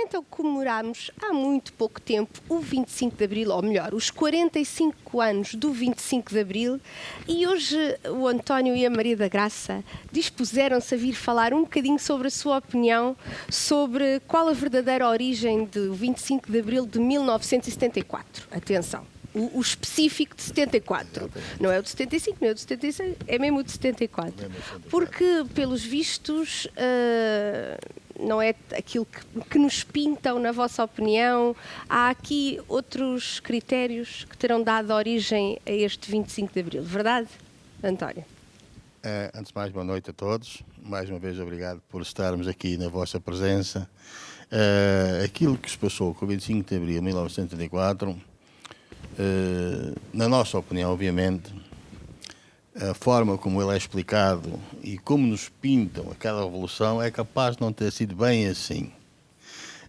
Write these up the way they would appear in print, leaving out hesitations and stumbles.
então comemorámos há muito pouco tempo o 25 de Abril, ou melhor, os 45 anos do 25 de Abril, e hoje o António e a Maria da Graça dispuseram-se a vir falar um bocadinho sobre a sua opinião sobre qual a verdadeira origem do 25 de Abril de 1974. Atenção, o específico de 74. Não é o de 75, não é o de 76, é mesmo o de 74. Porque, pelos vistos, não é aquilo que nos pintam, na vossa opinião. Há aqui outros critérios que terão dado origem a este 25 de Abril. Verdade, António? Antes de mais, boa noite a todos. Mais uma vez, obrigado por estarmos aqui na vossa presença. Aquilo que se passou com o 25 de Abril de 1974, na nossa opinião, obviamente, a forma como ele é explicado e como nos pintam aquela revolução é capaz de não ter sido bem assim.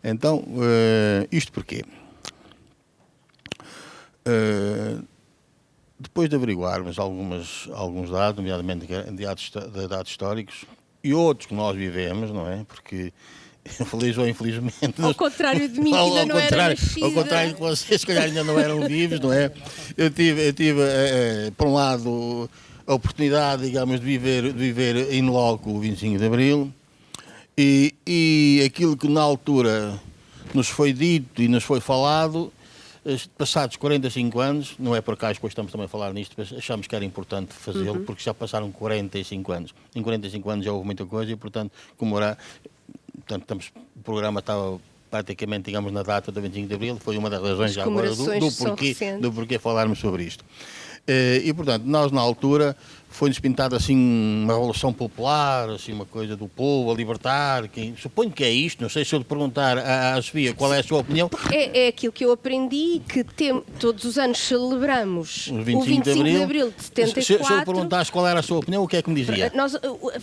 Então, isto porquê? Depois de averiguarmos alguns dados, nomeadamente dados históricos, e outros que nós vivemos, não é? Porque, feliz ou infelizmente... Ao contrário de mim, que ainda não era nascida. Ao contrário de vocês, se calhar ainda não eram vivos, não é? Eu tive por um lado, a oportunidade, digamos, de viver in loco o 25 de Abril, e aquilo que na altura nos foi dito e nos foi falado, passados 45 anos, não é por acaso que hoje estamos também a falar nisto, mas achamos que era importante fazê-lo, porque já passaram 45 anos. Em 45 anos já houve muita coisa e, portanto, portanto, o programa estava praticamente, digamos, na data do 25 de Abril, foi uma das razões já agora do porquê falarmos sobre isto. E, portanto, nós na altura foi-nos pintado assim uma revolução popular, assim uma coisa do povo a libertar, suponho que é isto, não sei se eu lhe perguntar à Sofia qual é a sua opinião. É aquilo que eu aprendi, que todos os anos celebramos o 25 de Abril de 74. Se eu lhe perguntasse qual era a sua opinião, o que é que me dizia?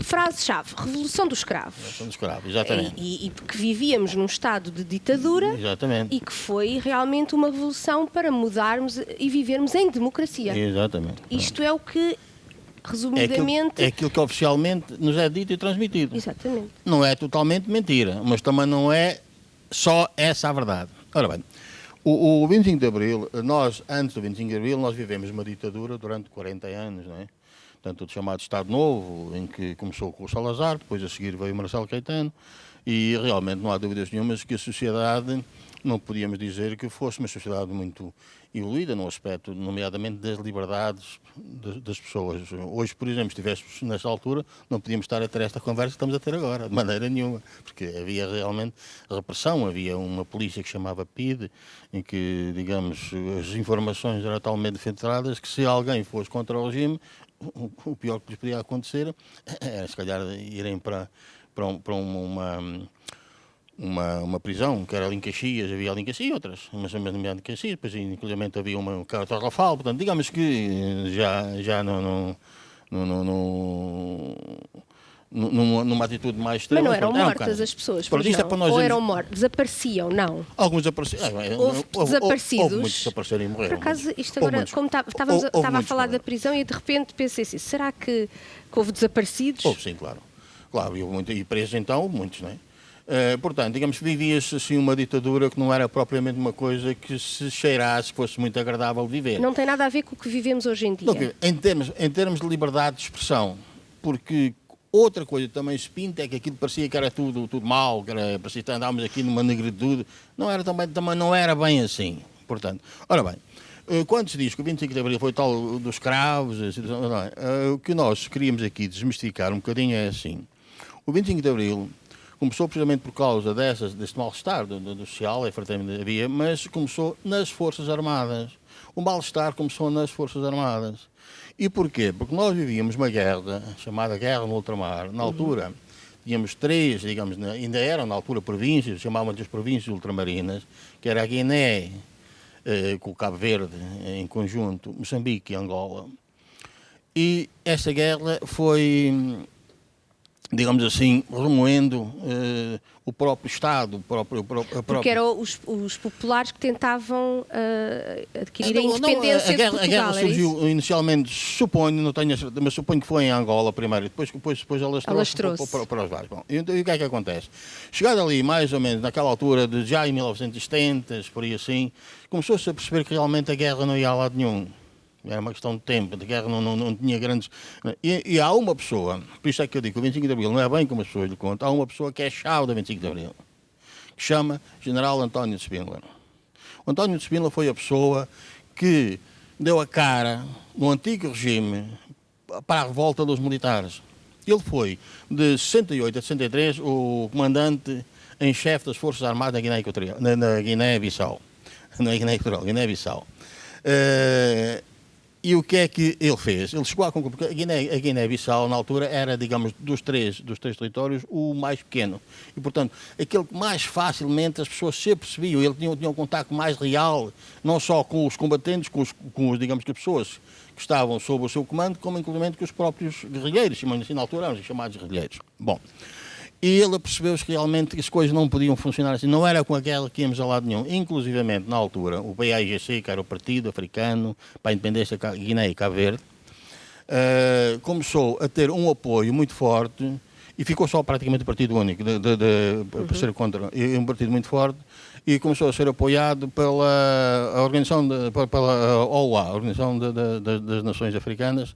Frase-chave, Revolução dos Escravos. Revolução dos Escravos, exatamente. E porque vivíamos num estado de ditadura, exatamente, e que foi realmente uma revolução para mudarmos e vivermos em democracia. Exatamente. Isto é o que, resumidamente... É aquilo que oficialmente nos é dito e transmitido. Exatamente. Não é totalmente mentira, mas também não é só essa a verdade. Ora bem, o 25 de Abril, nós, antes do 25 de Abril, nós vivemos uma ditadura durante 40 anos, não é? Portanto, o chamado Estado Novo, em que começou com o Salazar, depois a seguir veio o Marcelo Caetano, e realmente não há dúvidas nenhumas que a sociedade, não podíamos dizer que fosse uma sociedade muito evoluída no aspecto, nomeadamente, das liberdades das pessoas. Hoje, por exemplo, se estivéssemos nesta altura, não podíamos estar a ter esta conversa que estamos a ter agora, de maneira nenhuma, porque havia realmente repressão, havia uma polícia que chamava PIDE, em que, digamos, as informações eram talmente filtradas que se alguém fosse contra o regime, o pior que lhes podia acontecer era, se calhar, irem para uma prisão, que era ali em Caxias, havia ali em Caxias e outras, mas nomeadamente em Caxias, depois inclusive havia uma que era Torrafal, portanto, digamos que já numa atitude mais extrema. Mas não eram mortas as pessoas, pois não? Ou eram mortas, desapareciam, não? Alguns desapareceram. Houve desaparecidos. Houve muitos desapareceram e morreram. Por acaso, isto agora, como estava a falar da prisão e de repente pensei assim, será que houve desaparecidos? Houve, sim, claro. Claro, e presos então, muitos, não é? Portanto, digamos, vivia-se assim uma ditadura que não era propriamente uma coisa que se cheirasse, que fosse muito agradável viver. Não tem nada a ver com o que vivemos hoje em dia. Em termos de liberdade de expressão, porque outra coisa também se pinta é que aquilo parecia que era tudo mal, parecia que andávamos aqui numa negritude, também não era bem assim. Portanto, ora bem, quando se diz que o 25 de Abril foi tal dos escravos, o que nós queríamos aqui desmistificar um bocadinho é assim, o 25 de Abril começou precisamente por causa deste mal-estar do social, havia, mas começou nas Forças Armadas. O mal-estar começou nas Forças Armadas. E porquê? Porque nós vivíamos uma guerra, chamada Guerra no Ultramar. Na altura, tínhamos três, digamos, ainda eram na altura províncias, chamavam-se as províncias ultramarinas, que era a Guiné, com o Cabo Verde em conjunto, Moçambique e Angola. E essa guerra foi digamos assim, remoendo o próprio Estado, Porque eram os populares que tentavam adquirir a independência de Portugal, a guerra era isso? surgiu inicialmente, suponho, não tenho a certeza, mas suponho que foi em Angola primeiro, e depois alastrou-se para os vários. Bom, e o que é que acontece? Chegado ali, mais ou menos, naquela altura, já em 1970, por aí assim, começou-se a perceber que realmente a guerra não ia a lado nenhum. Era uma questão de tempo, a guerra não tinha grandes... E há uma pessoa, por isso é que eu digo que o 25 de Abril não é bem como as pessoas lhe contam, há uma pessoa que é chave do 25 de Abril, que chama General António de Spínola. O António de Spínola foi a pessoa que deu a cara no antigo regime para a revolta dos militares. Ele foi, de 68 a 63, o comandante em chefe das Forças Armadas na Guiné-Bissau. Não é Guiné Equatorial, Guiné-Bissau. E o que é que ele fez? Ele chegou à conclusão, porque a Guiné-Bissau, na altura, era, digamos, dos três territórios, o mais pequeno. E, portanto, aquele que mais facilmente as pessoas se percebiam. Ele tinha um contacto mais real, não só com os combatentes, com os, digamos, que as pessoas que estavam sob o seu comando, como, inclusive, com os próprios guerrilheiros, assim, na altura, eram chamados guerrilheiros. Bom, e ele percebeu-se que realmente as coisas não podiam funcionar assim. Não era com aquela que íamos a lado nenhum. Inclusivamente, na altura, o PAIGC, que era o Partido Africano para a Independência de Guiné e Cabo Verde, começou a ter um apoio muito forte e ficou só praticamente o partido único para ser contra. Um partido muito forte e começou a ser apoiado pela organização, pela OUA, a Organização das Nações Africanas,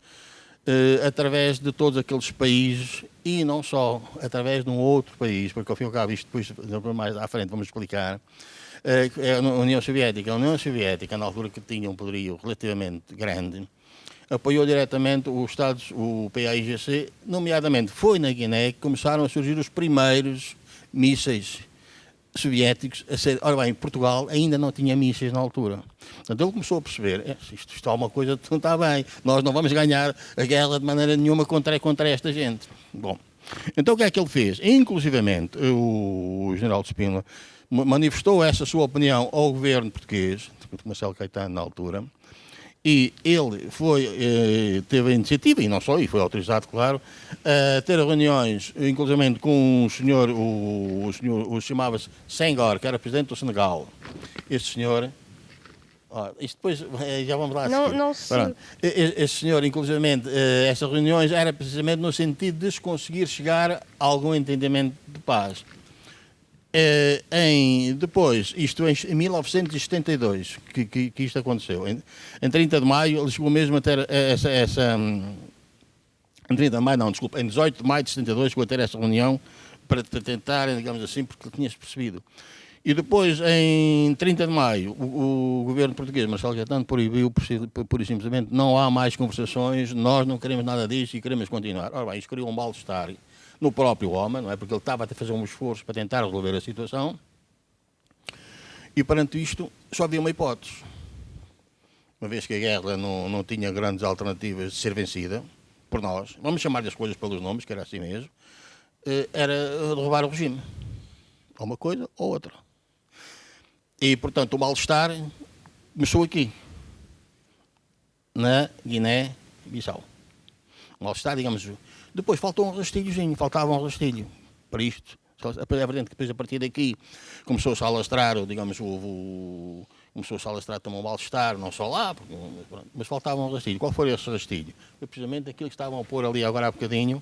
através de todos aqueles países e não só, através de um outro país, porque ao fim e ao cabo, isto depois mais à frente vamos explicar, é a União Soviética. A União Soviética, na altura que tinha um poderio relativamente grande, apoiou diretamente os Estados, o PAIGC, nomeadamente foi na Guiné que começaram a surgir os primeiros mísseis soviéticos a ser... Ora bem, Portugal ainda não tinha mísseis na altura. Portanto, ele começou a perceber, isto é uma coisa que não está bem, nós não vamos ganhar a guerra de maneira nenhuma contra esta gente. Bom, então o que é que ele fez? Inclusivamente, o general de Spínola manifestou essa sua opinião ao governo português, de Marcelo Caetano na altura, e ele teve a iniciativa, e não só, e foi autorizado, claro, a ter reuniões, inclusive com o senhor chamava-se Senghor, que era presidente do Senegal. Este senhor, isto depois, já vamos lá a seguir. Este senhor, inclusive, essas reuniões era precisamente no sentido de se conseguir chegar a algum entendimento de paz. Depois, isto em 1972, que isto aconteceu. Em 30 de maio, ele chegou mesmo a ter em 30 de maio, não, desculpa, em 18 de maio de 72, chegou a ter essa reunião para tentar, digamos assim, porque ele tinha-se percebido. E depois, em 30 de maio, o governo português, Marcelo Caetano, proibiu, pura e simplesmente, não há mais conversações, nós não queremos nada disso e queremos continuar. Ora bem, isto criou um mal-estar no próprio homem, não é? Porque ele estava a fazer um esforço para tentar resolver a situação e, perante isto, só havia uma hipótese. Uma vez que a guerra não tinha grandes alternativas de ser vencida, por nós, vamos chamar as coisas pelos nomes, que era assim mesmo, era derrubar o regime. Ou uma coisa ou outra. E, portanto, o mal-estar começou aqui, na Guiné-Bissau. O mal-estar, digamos... Depois faltava um rastilho para isto. É evidente que depois, a partir daqui, começou-se a alastrar, digamos, começou-se a alastrar também um mal-estar, não só lá, mas faltava um rastilho. Qual foi esse rastilho? Foi precisamente aquilo que estavam a pôr ali agora há bocadinho,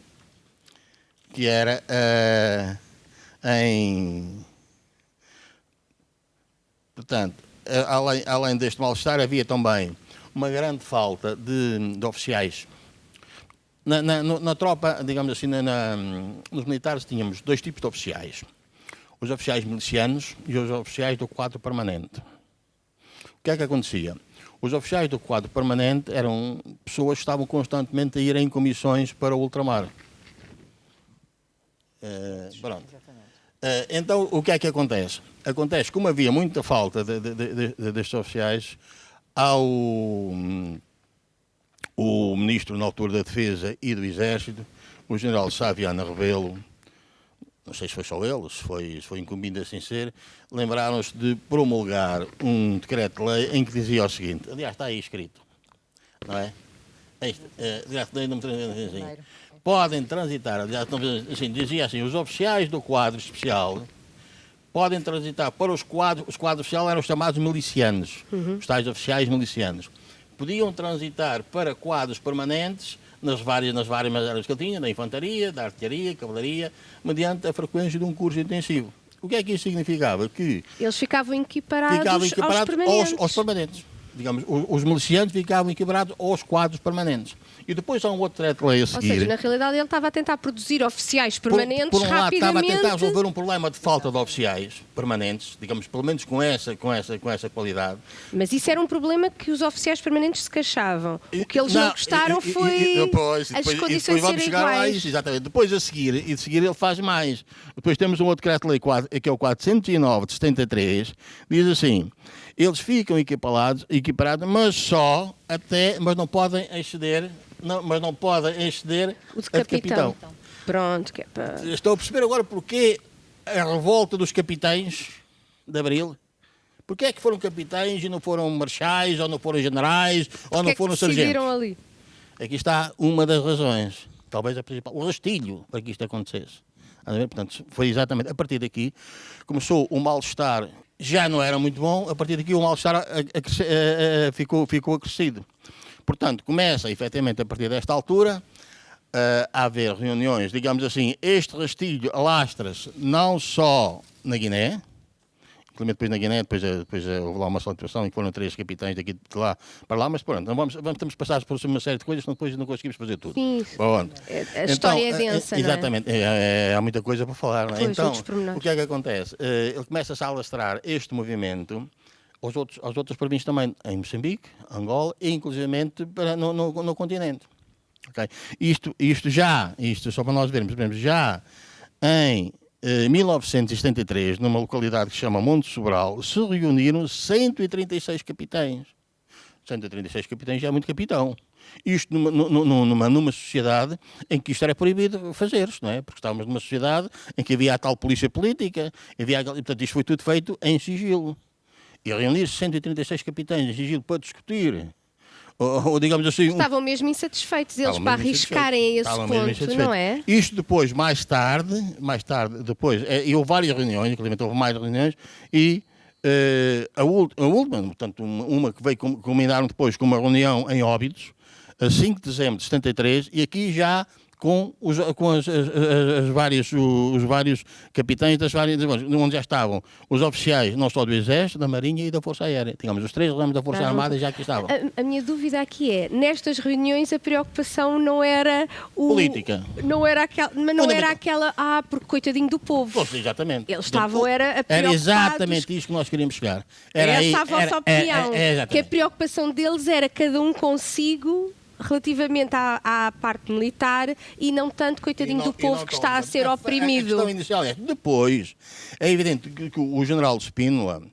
que era Portanto, além deste mal-estar, havia também uma grande falta de oficiais. Na tropa, digamos assim, nos militares tínhamos dois tipos de oficiais. Os oficiais milicianos e os oficiais do quadro permanente. O que é que acontecia? Os oficiais do quadro permanente eram pessoas que estavam constantemente a ir em comissões para o ultramar. Pronto. Então, o que é que acontece? Acontece, como havia muita falta destes oficiais, o ministro, na altura da Defesa e do Exército, o general Saviano Rebelo, não sei se foi só ele, se foi incumbido assim ser, lembraram-se de promulgar um decreto-lei em que dizia o seguinte, aliás, está aí escrito, não é? Decreto-lei número 305. podem transitar, aliás, assim, dizia assim, os oficiais do quadro especial podem transitar para os quadros especiais eram os chamados milicianos, os tais oficiais milicianos. Podiam transitar para quadros permanentes nas várias áreas que ele tinha, da infantaria, da artilharia, cavalaria, mediante a frequência de um curso intensivo. O que é que isso significava? Que Eles ficavam equiparados aos permanentes. Digamos, os milicianos ficavam equiparados aos quadros permanentes. E depois há um outro decreto-lei a seguir. Ou seja, na realidade ele estava a tentar produzir oficiais permanentes por um lado, rapidamente. estava a tentar resolver um problema de falta de oficiais permanentes, digamos, pelo menos com essa qualidade. Mas isso era um problema que os oficiais permanentes se queixavam. O que eles não gostaram foi as condições serem iguais. Exatamente. Depois a seguir ele faz mais. Depois temos um outro decreto-lei, que é o 409 de 73, diz assim, eles ficam equiparados, mas não podem exceder O de capitão. Pronto. Estou a perceber agora porque a revolta dos capitães de Abril. Porquê é que foram capitães e não foram marchais, ou não foram generais, ou não foram sargentos? Ali? Aqui está uma das razões, talvez a principal, o rastilho para que isto acontecesse. Portanto, foi exatamente a partir daqui começou o mal-estar, já não era muito bom, a partir daqui o mal-estar ficou acrescido. Portanto, começa efetivamente a partir desta altura a haver reuniões, digamos assim, este rastilho alastra-se não só na Guiné, inclusive depois na Guiné, depois houve lá uma situação em que foram 3 capitães daqui de lá para lá, mas pronto, temos que passar por uma série de coisas, senão depois não conseguimos fazer tudo. Sim, a história é densa, exatamente, não é? Há muita coisa para falar. Não é? Pois, então, o que é que acontece? Ele começa-se a alastrar este movimento aos outros províncias também, em Moçambique, Angola e inclusivamente no continente. Okay? Isto só para nós vermos, já em 1973, numa localidade que se chama Monte Sobral, se reuniram 136 capitães. 136 capitães já é muito capitão. Isto numa sociedade em que isto era proibido fazer-se, não é? Porque estávamos numa sociedade em que havia a tal polícia política, portanto isto foi tudo feito em sigilo. E reunir-se 136 capitães em sigilo para discutir, ou digamos assim... Estavam mesmo insatisfeitos, eles para arriscarem a esse ponto, não é? Isto depois, mais tarde, depois, e houve várias reuniões, inclusive houve mais reuniões, e a última, portanto, uma que veio culminaram depois com uma reunião em Óbidos, a 5 de dezembro de 73, e aqui já com os vários capitães das várias, onde já estavam os oficiais, não só do Exército, da Marinha e da Força Aérea. Digamos, os 3 ramos da Força Armada já aqui estavam. A minha dúvida aqui é, nestas reuniões a preocupação não era política. Não era aquela, porque coitadinho do povo. Pois, exatamente. Eles estavam a preocupados. Era exatamente isto que nós queríamos chegar. Essa a vossa opinião. Que a preocupação deles era cada um consigo relativamente à parte militar e não tanto coitadinho do povo que está a ser oprimido. A questão inicial é, depois, é evidente que o general Spínola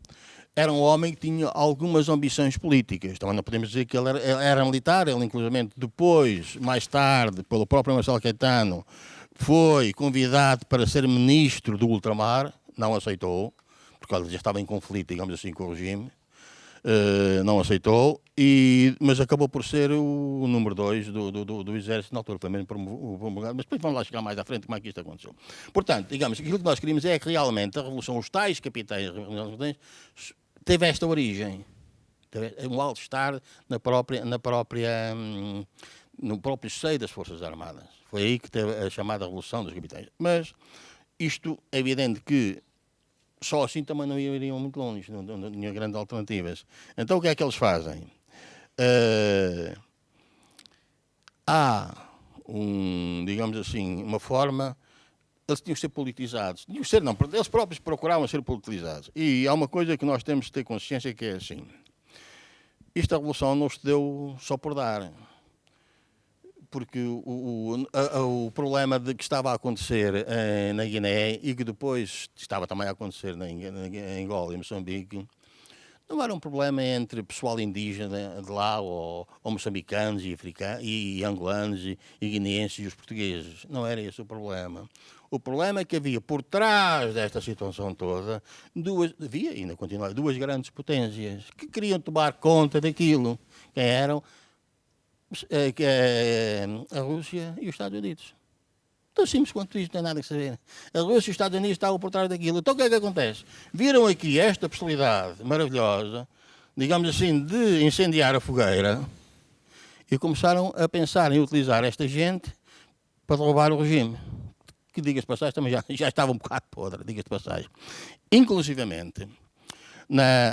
era um homem que tinha algumas ambições políticas. Também não podemos dizer que ele era militar, ele inclusive depois, mais tarde, pelo próprio Marcelo Caetano, foi convidado para ser ministro do ultramar, não aceitou, porque ele já estava em conflito, digamos assim, com o regime. Não aceitou, mas acabou por ser o número 2 do Exército na altura, foi mesmo promulgado, mas depois vamos lá chegar mais à frente como é que isto aconteceu. Portanto, digamos, aquilo que nós queríamos é que realmente a Revolução, os tais capitães, teve esta origem, teve um mal-estar no próprio seio das Forças Armadas. Foi aí que teve a chamada Revolução dos Capitães. Mas isto é evidente que só assim também não iriam muito longe, não tinha grandes alternativas. Então o que é que eles fazem? Há, digamos assim, uma forma... Eles tinham que ser politizados. Eles próprios procuravam ser politizados. E há uma coisa que nós temos de ter consciência que é assim. Esta revolução não se deu só por dar. Porque o problema de que estava a acontecer na Guiné e que depois estava também a acontecer em Angola e Moçambique, não era um problema entre pessoal indígena de lá, ou moçambicanos e angolanos e guineenses e os portugueses. Não era esse o problema. O problema é que havia por trás desta situação toda, havia e ainda continua, 2 grandes potências que queriam tomar conta daquilo, que eram a Rússia e os Estados Unidos. Tão simples quanto isto, não tem nada a saber. A Rússia e os Estados Unidos estavam por trás daquilo. Então o que é que acontece? Viram aqui esta possibilidade maravilhosa, digamos assim, de incendiar a fogueira e começaram a pensar em utilizar esta gente para derrubar o regime. Que, diga-se de passagem, também já estava um bocado podre, diga-se de passagem. Inclusivamente,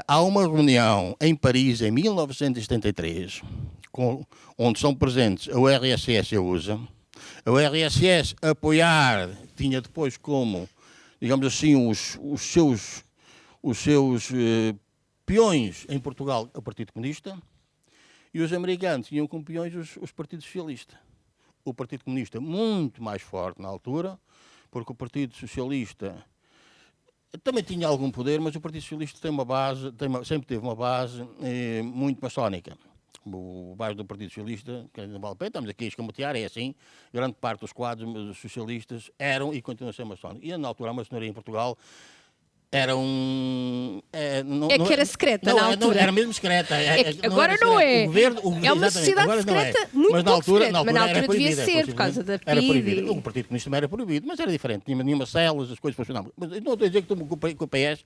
há uma reunião em Paris, em 1973, onde são presentes a URSS e a USA. A URSS apoiar, tinha depois como, digamos assim, os seus peões em Portugal, o Partido Comunista, e os americanos tinham como peões os partidos socialistas. O Partido Comunista muito mais forte na altura, porque o Partido Socialista também tinha algum poder, mas o Partido Socialista tem uma base, sempre teve uma base muito maçónica. O base do Partido Socialista, que não vale a pena, estamos aqui a escamotear, é assim, grande parte dos quadros socialistas eram e continuam a ser maçónicos. E na altura a maçonaria em Portugal era que era secreta na altura. Era mesmo secreta. Agora não é. É uma sociedade secreta, muito mas na pouco altura, secreta. Mas na altura devia ser, por causa da era PIDE. proibido. O Partido Comunista também era proibido, mas era diferente. Tinha nenhuma células, as coisas funcionavam. Mas não estou a dizer que o PS,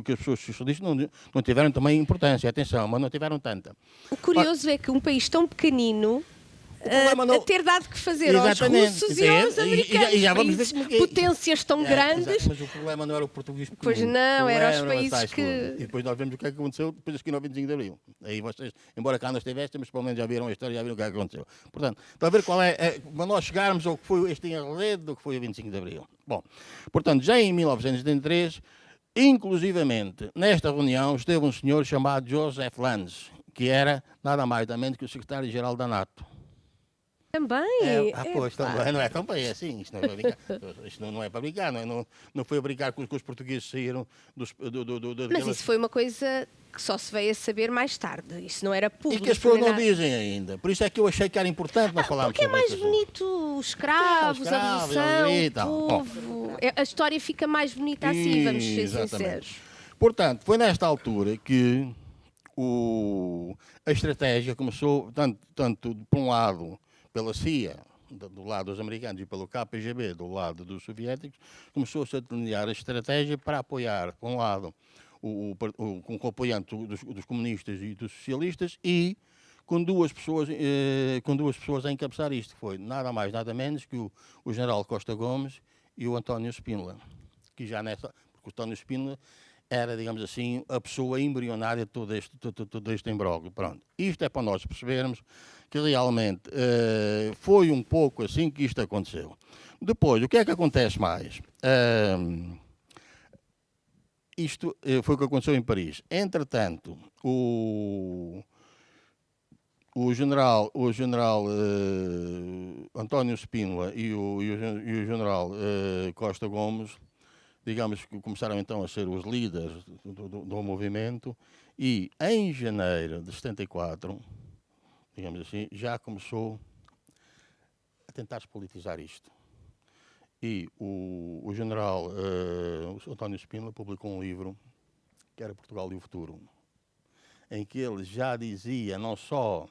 que as pessoas socialistas não tiveram também importância, atenção, mas não tiveram tanta. O curioso é que um país tão pequenino a ter dado que fazer aos russos e aos americanos, e já vamos ver potências tão grandes. Mas o problema não era o português pequeno. Pois não, era os países que... E depois nós vemos o que é que aconteceu depois aqui no 25 de Abril. Aí vocês, embora cá não estivessem, mas pelo menos já viram a história, já viram o que é que aconteceu. Portanto, está a ver qual para nós chegarmos ao que foi este enredo do que foi o 25 de Abril. Bom, portanto, já em 1973, inclusivamente, nesta reunião, esteve um senhor chamado Joseph Lanz, que era nada mais nada menos que o secretário-geral da NATO. Também. Pois, também. Não é tão bem assim. Isto não é para brincar. Isto não é para brincar. Não foi a brincar com os portugueses saíram Mas isso foi uma coisa que só se veio a saber mais tarde. Isso não era público. E que as pessoas não dizem ainda. Por isso é que eu achei que era importante nós falarmos sobre isso. Porque é mais bonito os escravos, a revolução, o povo. A história fica mais bonita assim, vamos ser sinceros. Portanto, foi nesta altura que a estratégia começou, tanto por um lado, pela CIA, do lado dos americanos, e pelo KGB, do lado dos soviéticos, começou-se a delinear a estratégia para apoiar, por um lado, com o apoiante dos comunistas e dos socialistas, e com duas pessoas a encabeçar isto, que foi nada mais, nada menos que o general Costa Gomes e o António Spínola, que já porque o António Spínola era, digamos assim, a pessoa embrionária de todo este imbróglio. Pronto. Isto é para nós percebermos que realmente foi um pouco assim que isto aconteceu. Depois, o que é que acontece mais? Isto foi o que aconteceu em Paris. Entretanto, o general António Spínola e o general Costa Gomes, digamos que começaram então a ser os líderes do movimento, e em janeiro de 74, digamos assim, já começou a tentar politizar isto. E o general António Spínola publicou um livro, que era Portugal e o Futuro, em que ele já dizia, não só,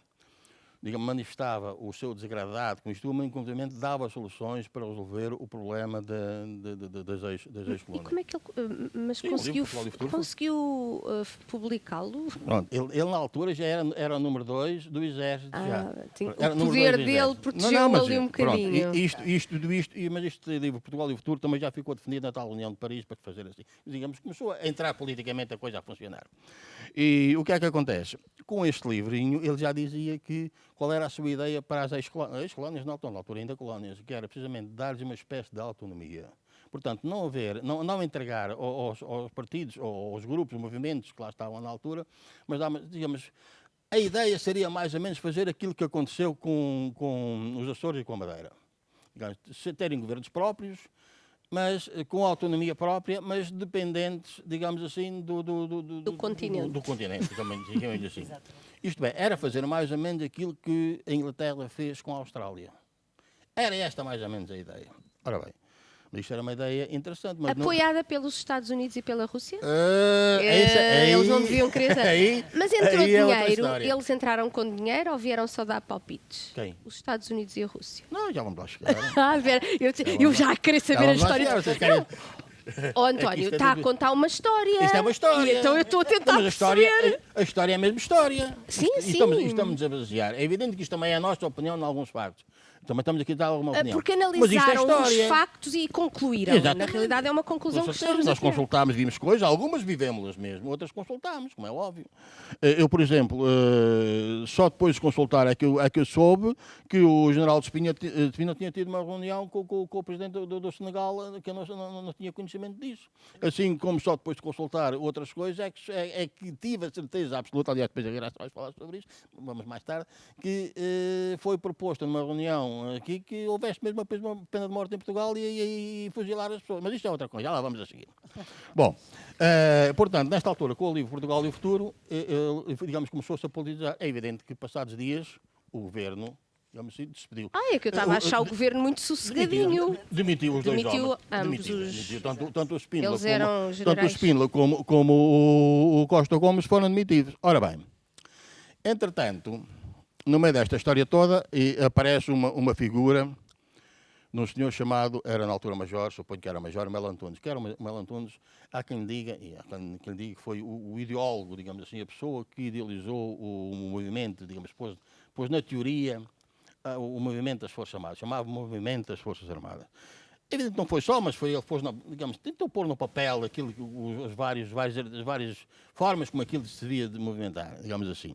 digamos, manifestava o seu desagradado com isto, mas inclusive dava soluções para resolver o problema das ex-colónias. E como é que ele... Mas conseguiu publicá-lo? Pronto, ele na altura já era o número 2 do Exército. O poder dele protegeu-o ali um bocadinho. Mas este livro, Portugal e o Futuro, também já ficou definido na tal reunião de Paris para fazer assim. Digamos, começou a entrar politicamente a coisa a funcionar. E o que é que acontece? Com este livrinho, ele já dizia qual era a sua ideia para as ex-colónias, na altura ainda colónias, que era precisamente dar-lhes uma espécie de autonomia. Portanto, não entregar aos partidos, ou aos grupos, aos movimentos que lá estavam na altura, mas, digamos, a ideia seria mais ou menos fazer aquilo que aconteceu com os Açores e com a Madeira. Digamos, terem governos próprios, mas com autonomia própria, mas dependentes, digamos assim, do continente. Do continente, digamos assim. Isto é, era fazer mais ou menos aquilo que a Inglaterra fez com a Austrália. Era esta mais ou menos a ideia. Ora bem, Isto era uma ideia interessante. Mas Apoiada pelos Estados Unidos e pela Rússia? Eles não deviam querer. Mas entrou aí é outra dinheiro, história. eles entraram com dinheiro ou vieram só dar palpites? Quem? Os Estados Unidos e a Rússia. Não, já vamos lá chegar. Vera, eu já queria saber a história. Vocês querem... Oh, António, está a contar uma história. Isto é uma história. E então eu estou a tentar Mas perceber. a história é a mesma história. Sim, sim. Estamos a basear. É evidente que isto também é a nossa opinião em alguns factos. Também estamos aqui a dar alguma opinião. Porque Mas isto é analisaram os história. factos e concluíram. Exatamente. Na realidade é uma conclusão que estamos a Nós tirar. consultámos, vimos coisas, algumas vivemos-las mesmo, outras consultámos, como é óbvio. Eu, por exemplo, só depois de consultar é que eu soube que o general de Espina tinha tido uma reunião com o presidente do Senegal, que eu não tinha conhecimento disso. Assim como só depois de consultar outras coisas é que tive a certeza absoluta, aliás, depois a Graça vai falar sobre isso, vamos mais tarde, que foi proposto numa reunião aqui que houvesse mesmo a pena de morte em Portugal e fuzilar as pessoas. Mas isto é outra coisa, já lá vamos a seguir. Bom, portanto, nesta altura, com o livro Portugal e o Futuro, digamos, começou-se a politizar. É evidente que, passados dias, o governo, digamos assim, despediu. É que eu estava a achar o governo muito sossegadinho. Demitiu os dois homens. Ambos Demitiu. Tanto o Spínola Eles eram tanto o generais. Spínola como o Costa Gomes foram demitidos. Ora bem, entretanto, no meio desta história toda, aparece uma figura de um senhor chamado, era na altura major, suponho que era major, Melo Antunes, que era Melo Antunes, há quem diga, que foi o ideólogo, digamos assim, a pessoa que idealizou o movimento, digamos, pôs na teoria o movimento das Forças Armadas, chamava Movimento das Forças Armadas. Evidente que não foi só, mas ele pôs, digamos, tentou pôr no papel aquilo, as várias formas como aquilo se devia de movimentar, digamos assim.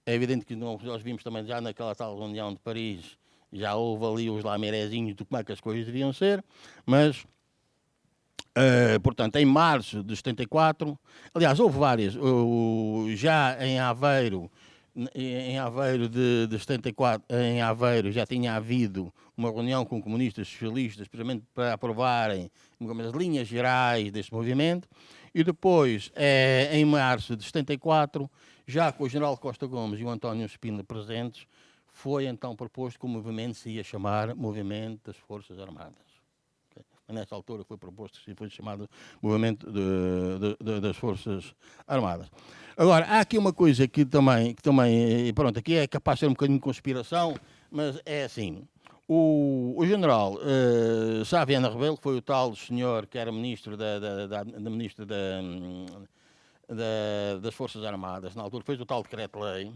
É evidente que nós vimos também já naquela tal reunião de Paris, já houve ali os lamirezinhos de como é que as coisas deviam ser, mas, portanto, em março de 74, aliás, houve várias, já em Aveiro de 74, em Aveiro já tinha havido uma reunião com comunistas socialistas, precisamente para aprovarem as linhas gerais deste movimento, e depois, em março de 74, já com o general Costa Gomes e o António Spínola presentes, foi então proposto que o movimento se ia chamar Movimento das Forças Armadas. Okay? Nessa altura foi proposto que fosse chamado Movimento das Forças Armadas. Agora, há aqui uma coisa que também, pronto, aqui é capaz de ser um bocadinho de conspiração, mas é assim. O general Sá Viana Rebelo, que foi o tal senhor que era ministro das Forças Armadas, na altura fez o tal decreto-lei,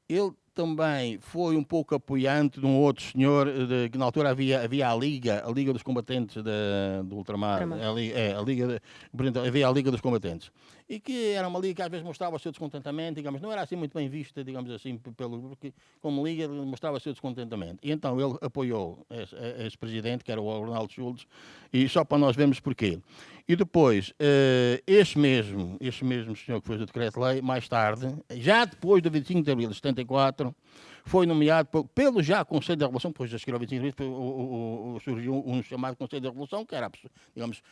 ele também foi um pouco apoiante de um outro senhor, que na altura havia a Liga dos Combatentes do Ultramar, havia a Liga dos Combatentes, e que era uma liga que às vezes mostrava o seu descontentamento, digamos, não era assim muito bem vista, digamos assim, porque como liga mostrava o seu descontentamento. E então ele apoiou esse presidente, que era o Arnaldo Schultz, e só para nós vermos porquê. E depois, esse mesmo senhor que fez o decreto-lei, mais tarde, já depois do 25 de abril de 74, foi nomeado pelo já Conselho da Revolução, depois de seguir ao 25 de abril, surgiu um chamado Conselho da Revolução, que era, digamos,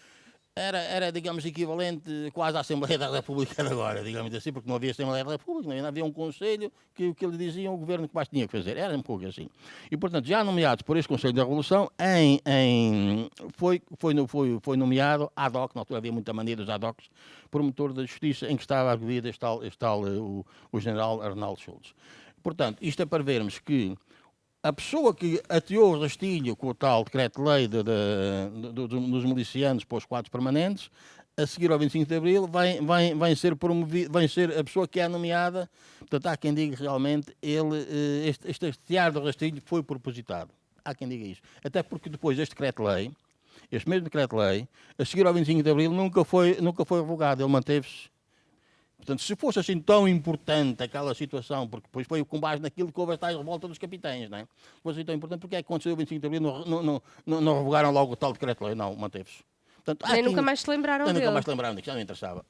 digamos, equivalente quase à Assembleia da República de agora, digamos assim, porque não havia Assembleia da República, não havia um Conselho que lhe diziam o governo que mais tinha que fazer. Era um pouco assim. E, portanto, já nomeados por esse Conselho da Revolução, foi nomeado ad hoc, na altura havia muita mania dos ad hocs, promotor da Justiça, em que estava arguído o general Arnaldo Schultz. Portanto, isto é para vermos que a pessoa que ateou o rastilho com o tal decreto-lei dos milicianos para os quadros permanentes, a seguir ao 25 de Abril, vai ser promovido, vai ser a pessoa que é nomeada. Portanto, há quem diga que realmente este atear do rastilho foi propositado. Há quem diga isso. Até porque depois este mesmo decreto-lei, a seguir ao 25 de Abril, nunca foi revogado. Ele manteve-se. Portanto, se fosse assim tão importante aquela situação, porque depois foi com base naquilo que houve a tais revolta dos capitães, não é? Se fosse assim tão importante, porque é que aconteceu o 25 de Abril, não revogaram logo o tal decreto-lei? Não, manteve-se. Portanto, Nem nunca mais se lembraram dele. Nunca mais se lembraram disso, já não interessava.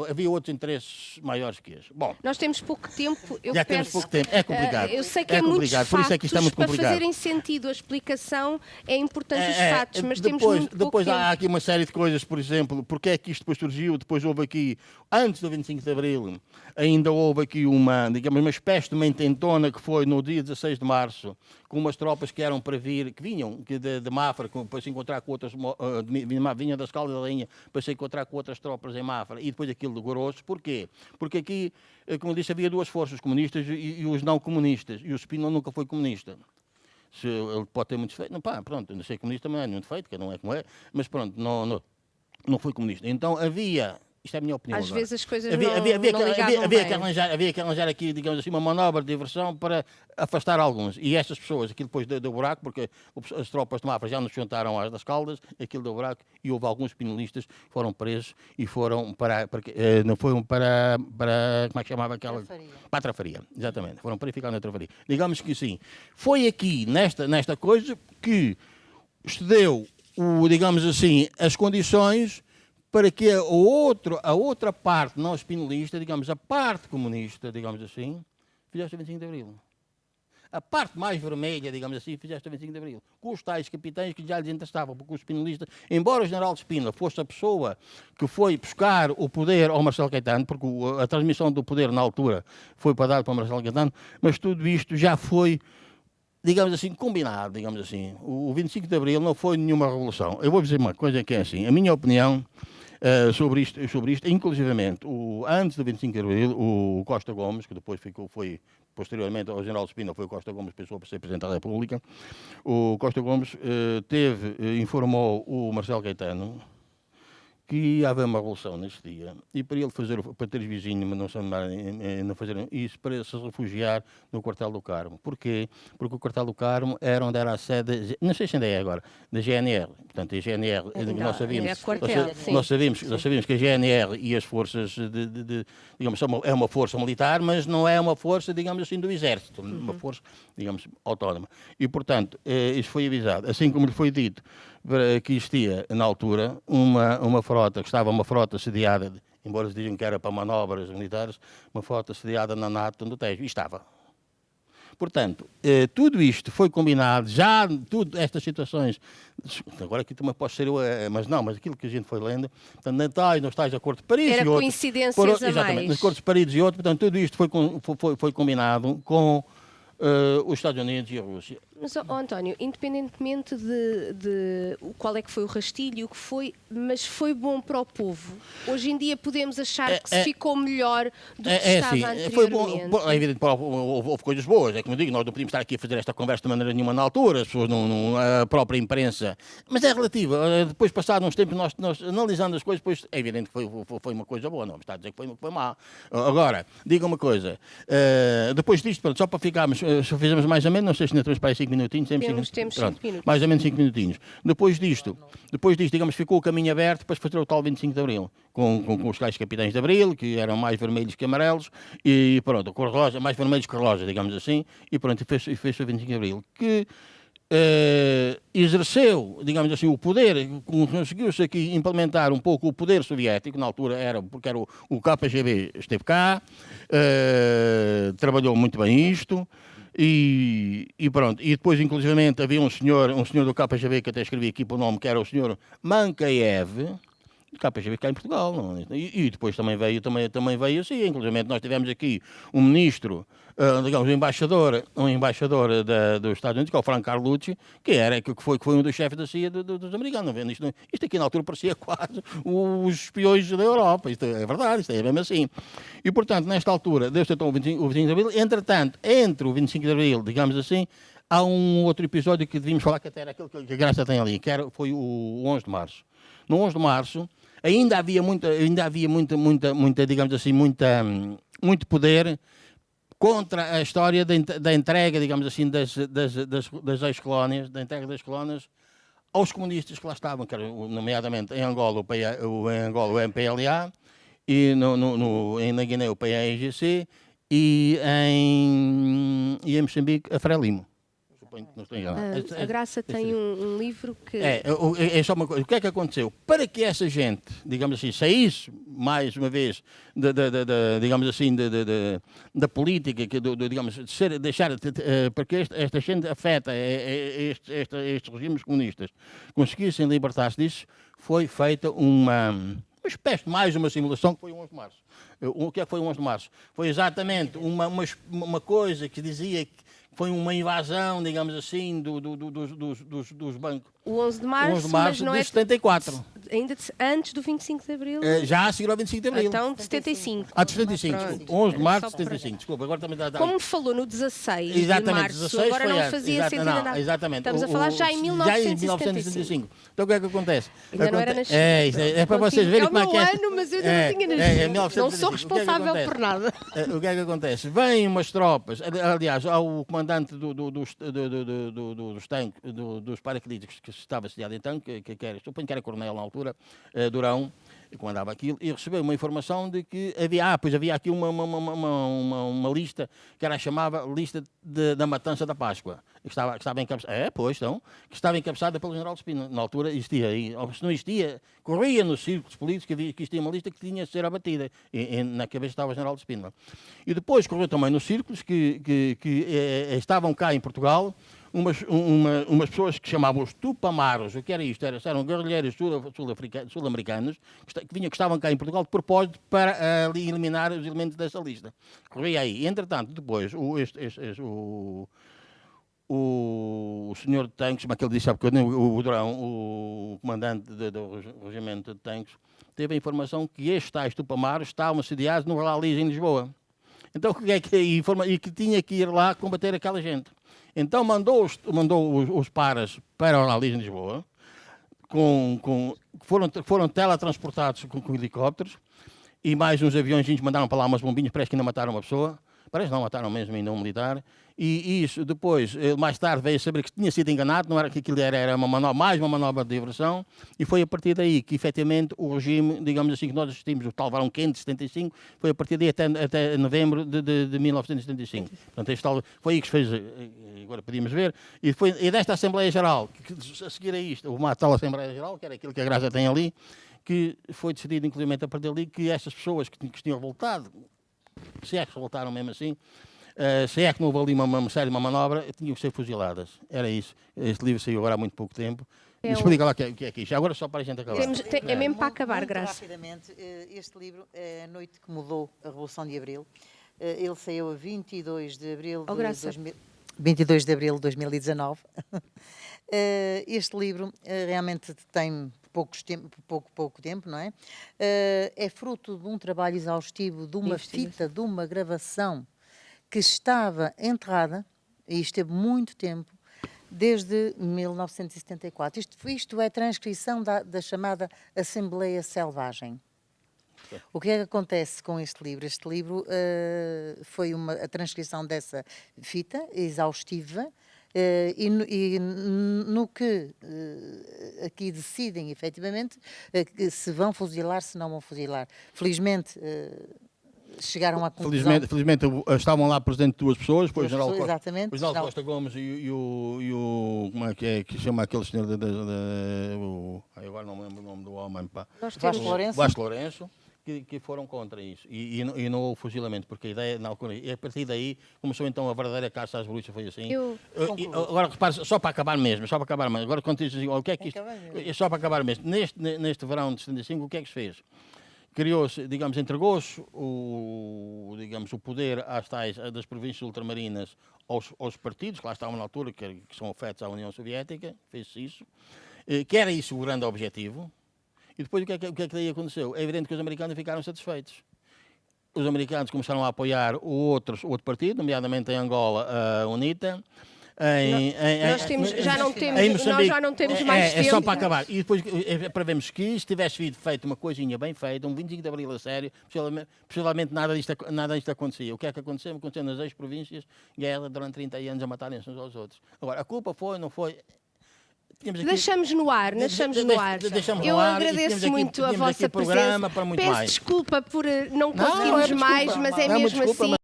Havia outros interesses maiores que esse. Bom, nós temos pouco tempo. Já temos pouco tempo. É complicado. Eu sei que É muitos complicado, por isso é que isto é muito para complicado. fazerem sentido a explicação é importante os fatos, mas temos depois, muito pouco depois tempo. há aqui uma série de coisas, por exemplo, porque é que isto depois surgiu, depois houve aqui, antes do 25 de Abril, ainda houve aqui uma, digamos, uma espécie de uma intentona que foi no dia 16 de Março, com umas tropas que eram para vir, que vinham de Mafra, para se encontrar com outras, vinham das Caldas da Rainha, para se encontrar com outras tropas em Mafra, e depois aquilo de Goroso. Porquê? Porque aqui, como eu disse, havia duas forças, comunistas e os não comunistas, e o Spínola nunca foi comunista. Se ele pode ter muitos defeitos, não, pá, pronto, não sei comunista também é nenhum defeito, cada um é como é, mas pronto, não foi comunista. Então havia, isto é a minha opinião Às agora. vezes as coisas havia, não, havia, havia, não que- ligavam havia, bem. que arranjar, havia que arranjar aqui, digamos assim, uma manobra de diversão para afastar alguns. E estas pessoas, aquilo depois deu buraco, porque as tropas de Mafra já nos juntaram às das Caldas, aquilo deu buraco, e houve alguns spinolistas que foram presos e foram não foram para, como é que chamava aquela? Para a Trafaria, exatamente. Foram para ficar na Trafaria. Digamos que sim. Foi aqui, nesta coisa, que se deu, digamos assim, as condições para que a outra parte não spinolista, digamos, a parte comunista, digamos assim, fizesse o 25 de Abril. A parte mais vermelha, digamos assim, fizeste o 25 de Abril, com os tais capitães que já lhes interessavam, porque o spinolista, embora o general de Spínola fosse a pessoa que foi buscar o poder ao Marcelo Caetano, porque a transmissão do poder na altura foi para dar para o Marcelo Caetano, mas tudo isto já foi, digamos assim, combinado, digamos assim. O 25 de Abril não foi nenhuma revolução. Eu vou dizer uma coisa que é assim, a minha opinião sobre isto, inclusivamente, antes do 25 de Abril, o Costa Gomes, que depois foi posteriormente ao general Spínola, foi o Costa Gomes que pensou para ser Presidente da República, o Costa Gomes informou o Marcelo Caetano que ia haver uma revolução neste dia, e para ele para ter vizinho, mas não fazer isso, para se refugiar no Quartel do Carmo. Porquê? Porque o Quartel do Carmo era onde era a sede, não sei se ainda é agora, da GNR. Portanto, a GNR, nós sabíamos que a GNR e as forças, digamos, é uma força militar, mas não é uma força, digamos assim, do Exército, uma força, digamos, autónoma. E, portanto, isso foi avisado. Assim como lhe foi dito que existia, na altura, uma frota, que estava uma frota sediada, embora se digam que era para manobras militares, uma frota sediada na NATO do Tejo, e estava. Portanto, tudo isto foi combinado, já tudo estas situações, agora aqui também posso ser eu, mas aquilo que a gente foi lendo, portanto, nos tais acordos de Paris era e outros. Coincidências a exatamente, mais. nos acordos de Paris e outros, portanto, tudo isto foi combinado com os Estados Unidos e a Rússia. Mas, António, independentemente de qual é que foi o rastilho, o que foi, mas foi bom para o povo. Hoje em dia podemos achar que se ficou melhor do que estava anteriormente. Foi bom, é evidente, houve coisas boas, é como eu digo, nós não podíamos estar aqui a fazer esta conversa de maneira nenhuma na altura, as pessoas a própria imprensa, mas é relativa. Depois, passados uns tempos, nós analisando as coisas, depois é evidente que foi uma coisa boa, não está a dizer que foi má. Agora, diga uma coisa, depois disto, pronto, só para ficarmos, se fizemos mais ou menos, não sei se ainda temos para aí 5 minutinhos. Temos 5 minutos. Mais ou menos 5 minutinhos. Depois disto, digamos, ficou o caminho aberto para fazer o tal 25 de Abril, com os tais capitães de Abril, que eram mais vermelhos que amarelos, e pronto, com relógio, mais vermelhos que relógio, digamos assim, e pronto, e fez o 25 de Abril, que exerceu, digamos assim, o poder, conseguiu-se aqui implementar um pouco o poder soviético, na altura porque era o KGB esteve cá, trabalhou muito bem isto, e pronto, e depois inclusivamente havia um senhor do KGB que até escrevi aqui para o nome, que era o senhor Mankaev, do KGB cá em Portugal, não? E depois também veio assim, inclusive nós tivemos aqui um ministro, digamos, um embaixador dos Estados Unidos, que é o Franco Carlucci, que foi um dos chefes da CIA dos americanos. Isto aqui na altura parecia quase os espiões da Europa, isto é verdade, isto é mesmo assim. E portanto, nesta altura, deu-se então o 25 de Abril, entretanto, entre o 25 de Abril, digamos assim, há um outro episódio que devíamos falar, que até era aquele que a Graça tem ali, foi o 11 de Março. No 11 de Março, ainda havia muita, digamos assim, muito poder contra a história da entrega, digamos assim, das ex-colónias, da entrega das colónias aos comunistas que lá estavam, que eram, nomeadamente em Angola o MPLA, e na Guiné o PAIGC, e em Moçambique a Frelimo. suponho que não estou enganado. A Graça tem um livro que... É só uma coisa. O que é que aconteceu? Para que essa gente, digamos assim, saísse, mais uma vez, digamos assim, da política, digamos, porque esta gente afeta estes regimes comunistas, conseguissem libertar-se disso, foi feita uma espécie de mais uma simulação que foi o 11 de março. O que é que foi o 11 de março? Foi exatamente uma coisa que dizia que foi uma invasão, digamos assim, dos bancos. O 11 de março, 11 de março mas não de é 74. Ainda antes do 25 de Abril? Já a seguir ao 25 de Abril. Então, de 75. De 75, desculpa. 11 de março de 75, desculpa. Agora também Como me falou no 16 exatamente, de março, 16 agora foi não fazia sentido nada. Exatamente. Estamos a falar já em 1975. Então o que é que acontece? Ainda não era nascido. É para vocês verem como é que é. É o meu ano, mas eu ainda não tinha nascido. Não sou responsável por nada. O que é que acontece? Vêm umas tropas, aliás, ao comandante dos tanques, dos paraquedistas que estava sediado em tanque, suponho que era coronel na altura, Durão, que comandava aquilo, e recebeu uma informação de que havia aqui uma lista, que era a chamada lista da Matança da Páscoa, que estava encabeçada, que estava encabeçada pelo general de Espina. Na altura existia, e se não existia, corria nos círculos políticos que existia uma lista que tinha de ser abatida, e na cabeça estava o general de Espina. E depois correu também nos círculos que estavam cá em Portugal, umas pessoas que chamavam os Tupamaros. O que era isto? Eram guerrilheiros sul-americanos que estavam cá em Portugal de propósito para eliminar os elementos dessa lista. Corria aí. E, entretanto, depois, o senhor de tanques, como aquele disse há bocadinho, o Durão, o comandante do regimento de tanques, teve a informação que estes tais Tupamaros estavam sediados no Rally em Lisboa. Então, e que tinha que ir lá combater aquela gente. Então mandou os paras para o Rally em Lisboa, foram teletransportados com helicópteros, e mais uns aviões mandaram para lá umas bombinhas, parece que ainda mataram uma pessoa, parece que não mataram mesmo ainda um militar, e isso depois, mais tarde veio a saber que tinha sido enganado, não era que aquilo era mais uma manobra de diversão, e foi a partir daí que efetivamente o regime, digamos assim, que nós assistimos, o tal verão quente de 75, foi a partir daí até novembro de 1975. Portanto, foi aí que se fez, agora podíamos ver, e desta Assembleia Geral, que a seguir a isto, uma tal Assembleia Geral, que era aquilo que a Graça tem ali, que foi decidido, inclusive a partir dali, que estas pessoas que tinham revoltado, se é que revoltaram mesmo assim, se é que não houve ali uma série, uma manobra, tinham que ser fuziladas. Era isso. Este livro saiu agora há muito pouco tempo. Explica lá o que é isto. Agora só para a gente acabar. É mesmo para acabar, muito Graça. Rapidamente, este livro é A Noite que Mudou a Revolução de Abril. Ele saiu a 22 de abril de 22 de abril de 2019. Este livro realmente tem pouco tempo, não é? É fruto de um trabalho exaustivo, de uma fita, de uma gravação que estava enterrada, e esteve muito tempo, desde 1974. Isto é transcrição da chamada Assembleia Selvagem. O que é que acontece com este livro? Este livro foi a transcrição dessa fita exaustiva, e no que aqui decidem, efetivamente, se vão fuzilar, se não vão fuzilar. Felizmente, chegaram à conclusão... Felizmente estavam lá presentes duas pessoas, depois o general Costa Gomes e o como é que chama aquele senhor agora não me lembro o nome do homem, pá. Vasco Lourenço. Que foram contra isso, e não houve fuzilamento, porque a ideia, na altura, e a partir daí começou então a verdadeira caça às bruxas, foi assim. Agora, repare, só para acabar mesmo, agora quando diz assim, o que é que isto, só para acabar mesmo, neste verão de 75, o que é que se fez? Criou-se, digamos, entregou-se o poder das províncias ultramarinas aos partidos, que lá estavam na altura, que são afetos à União Soviética, fez-se isso, que era isso o grande objetivo. E depois o que é que daí aconteceu? É evidente que os americanos ficaram satisfeitos. Os americanos começaram a apoiar o outro partido, nomeadamente em Angola, a UNITA. Nós já não temos mais tempo. É só para acabar. E depois, para vermos que se tivesse sido feito uma coisinha bem feita, um 25 de Abril a sério, possivelmente nada disto acontecia. O que é que aconteceu? Aconteceu nas 6 províncias, guerra durante 30 anos a matarem-se uns aos outros. Agora, a culpa foi, não foi... Deixamos no ar. Eu agradeço muito a vossa presença. Peço desculpa por não conseguirmos mais, mas é mesmo assim.